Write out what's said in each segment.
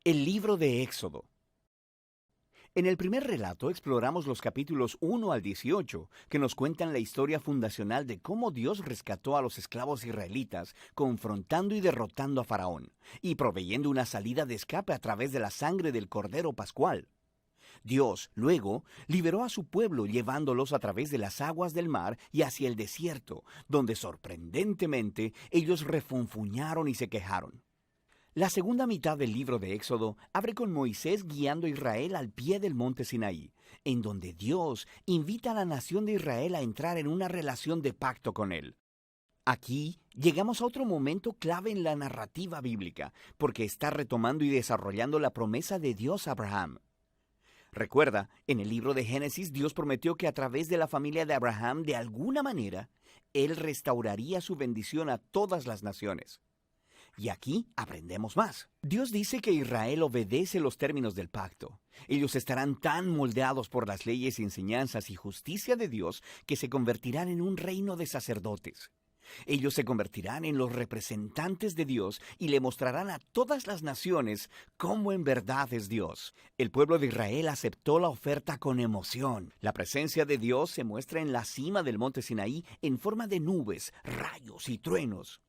El libro de Éxodo. En el primer relato exploramos los capítulos 1 al 18, que nos cuentan la historia fundacional de cómo Dios rescató a los esclavos israelitas, confrontando y derrotando a Faraón, y proveyendo una salida de escape a través de la sangre del Cordero Pascual. Dios, luego, liberó a su pueblo llevándolos a través de las aguas del mar y hacia el desierto, donde sorprendentemente ellos refunfuñaron y se quejaron. La segunda mitad del libro de Éxodo abre con Moisés guiando a Israel al pie del monte Sinaí, en donde Dios invita a la nación de Israel a entrar en una relación de pacto con Él. Aquí llegamos a otro momento clave en la narrativa bíblica, porque está retomando y desarrollando la promesa de Dios a Abraham. Recuerda, en el libro de Génesis Dios prometió que a través de la familia de Abraham, de alguna manera, Él restauraría su bendición a todas las naciones. Y aquí aprendemos más. Dios dice que Israel obedece los términos del pacto. Ellos estarán tan moldeados por las leyes, enseñanzas y justicia de Dios que se convertirán en un reino de sacerdotes. Ellos se convertirán en los representantes de Dios y le mostrarán a todas las naciones cómo en verdad es Dios. El pueblo de Israel aceptó la oferta con emoción. La presencia de Dios se muestra en la cima del monte Sinaí en forma de nubes, rayos y truenos.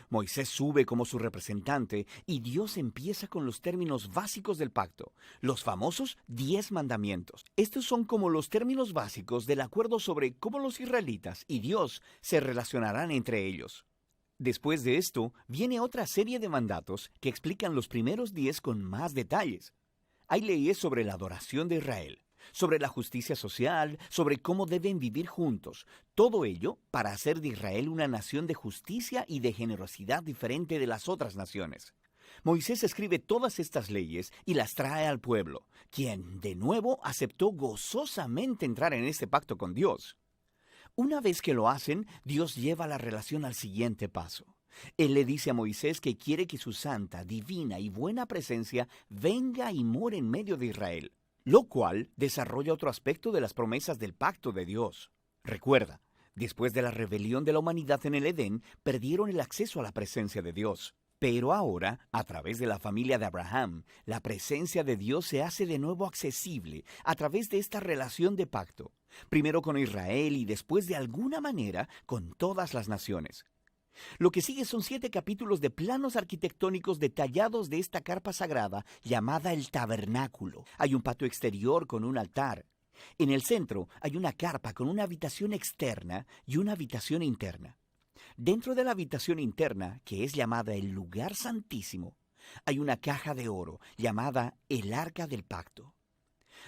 Moisés sube como su representante y Dios empieza con los términos básicos del pacto, los famosos 10 mandamientos. Estos son como los términos básicos del acuerdo sobre cómo los israelitas y Dios se relacionarán entre ellos. Después de esto, viene otra serie de mandatos que explican los primeros 10 con más detalles. Hay leyes sobre la adoración de Israel, sobre la justicia social, sobre cómo deben vivir juntos. Todo ello para hacer de Israel una nación de justicia y de generosidad diferente de las otras naciones. Moisés escribe todas estas leyes y las trae al pueblo, quien, de nuevo, aceptó gozosamente entrar en este pacto con Dios. Una vez que lo hacen, Dios lleva la relación al siguiente paso. Él le dice a Moisés que quiere que su santa, divina y buena presencia venga y more en medio de Israel, lo cual desarrolla otro aspecto de las promesas del pacto de Dios. Recuerda, después de la rebelión de la humanidad en el Edén, perdieron el acceso a la presencia de Dios. Pero ahora, a través de la familia de Abraham, la presencia de Dios se hace de nuevo accesible a través de esta relación de pacto, primero con Israel y después de alguna manera con todas las naciones. Lo que sigue son 7 capítulos de planos arquitectónicos detallados de esta carpa sagrada llamada el tabernáculo. Hay un patio exterior con un altar. En el centro hay una carpa con una habitación externa y una habitación interna. Dentro de la habitación interna, que es llamada el lugar santísimo, hay una caja de oro llamada el arca del pacto.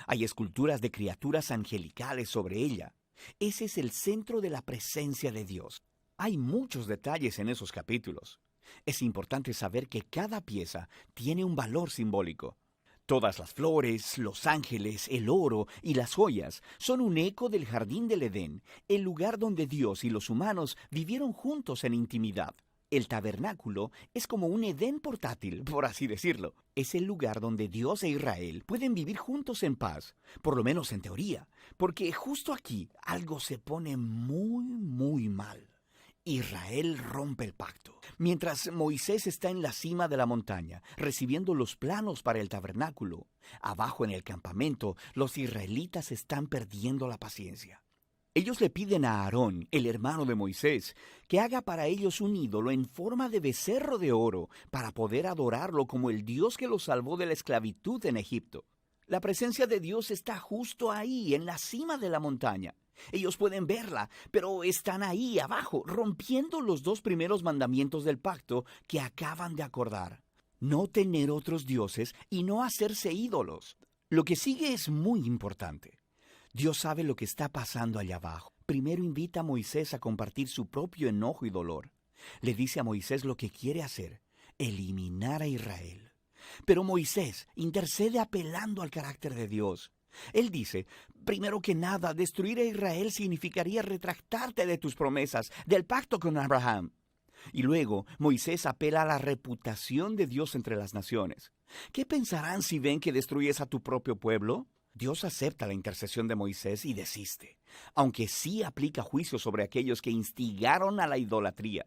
Hay esculturas de criaturas angelicales sobre ella. Ese es el centro de la presencia de Dios. Hay muchos detalles en esos capítulos. Es importante saber que cada pieza tiene un valor simbólico. Todas las flores, los ángeles, el oro y las joyas son un eco del jardín del Edén, el lugar donde Dios y los humanos vivieron juntos en intimidad. El tabernáculo es como un Edén portátil, por así decirlo. Es el lugar donde Dios e Israel pueden vivir juntos en paz, por lo menos en teoría, porque justo aquí algo se pone muy mal. Israel rompe el pacto. Mientras Moisés está en la cima de la montaña, recibiendo los planos para el tabernáculo, abajo en el campamento, los israelitas están perdiendo la paciencia. Ellos le piden a Aarón, el hermano de Moisés, que haga para ellos un ídolo en forma de becerro de oro para poder adorarlo como el Dios que los salvó de la esclavitud en Egipto. La presencia de Dios está justo ahí, en la cima de la montaña. Ellos pueden verla, pero están ahí abajo, rompiendo los 2 primeros mandamientos del pacto que acaban de acordar. No tener otros dioses y no hacerse ídolos. Lo que sigue es muy importante. Dios sabe lo que está pasando allá abajo. Primero invita a Moisés a compartir su propio enojo y dolor. Le dice a Moisés lo que quiere hacer: eliminar a Israel. Pero Moisés intercede apelando al carácter de Dios. Él dice, primero que nada, destruir a Israel significaría retractarte de tus promesas, del pacto con Abraham. Y luego Moisés apela a la reputación de Dios entre las naciones. ¿Qué pensarán si ven que destruyes a tu propio pueblo? Dios acepta la intercesión de Moisés y desiste, aunque sí aplica juicio sobre aquellos que instigaron a la idolatría.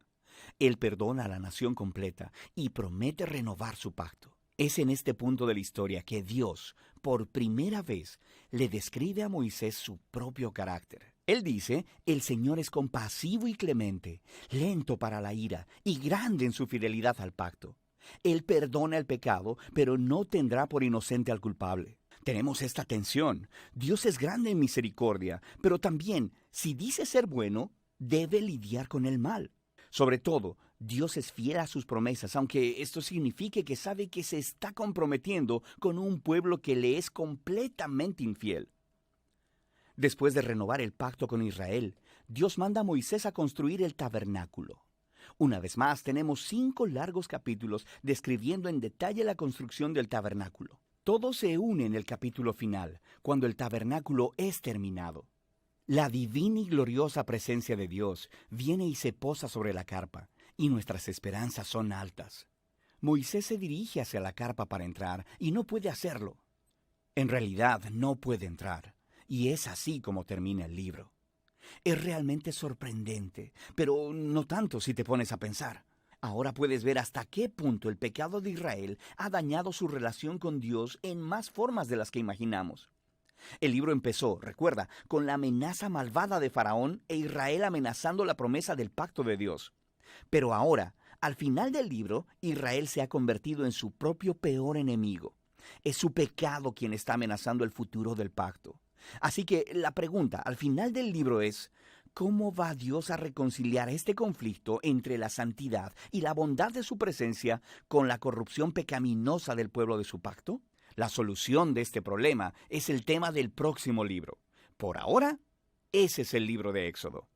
Él perdona a la nación completa y promete renovar su pacto. Es en este punto de la historia que Dios, por primera vez, le describe a Moisés su propio carácter. Él dice, el Señor es compasivo y clemente, lento para la ira y grande en su fidelidad al pacto. Él perdona el pecado, pero no tendrá por inocente al culpable. Tenemos esta tensión. Dios es grande en misericordia, pero también, si dice ser bueno, debe lidiar con el mal. Sobre todo, Dios es fiel a sus promesas, aunque esto signifique que sabe que se está comprometiendo con un pueblo que le es completamente infiel. Después de renovar el pacto con Israel, Dios manda a Moisés a construir el tabernáculo. Una vez más, tenemos 5 largos capítulos describiendo en detalle la construcción del tabernáculo. Todo se une en el capítulo final, cuando el tabernáculo es terminado. La divina y gloriosa presencia de Dios viene y se posa sobre la carpa, y nuestras esperanzas son altas. Moisés se dirige hacia la carpa para entrar, y no puede hacerlo. En realidad, no puede entrar, y es así como termina el libro. Es realmente sorprendente, pero no tanto si te pones a pensar. Ahora puedes ver hasta qué punto el pecado de Israel ha dañado su relación con Dios en más formas de las que imaginamos. El libro empezó, recuerda, con la amenaza malvada de Faraón e Israel amenazando la promesa del pacto de Dios. Pero ahora, al final del libro, Israel se ha convertido en su propio peor enemigo. Es su pecado quien está amenazando el futuro del pacto. Así que la pregunta al final del libro es, ¿cómo va Dios a reconciliar este conflicto entre la santidad y la bondad de su presencia con la corrupción pecaminosa del pueblo de su pacto? La solución de este problema es el tema del próximo libro. Por ahora, ese es el libro de Éxodo.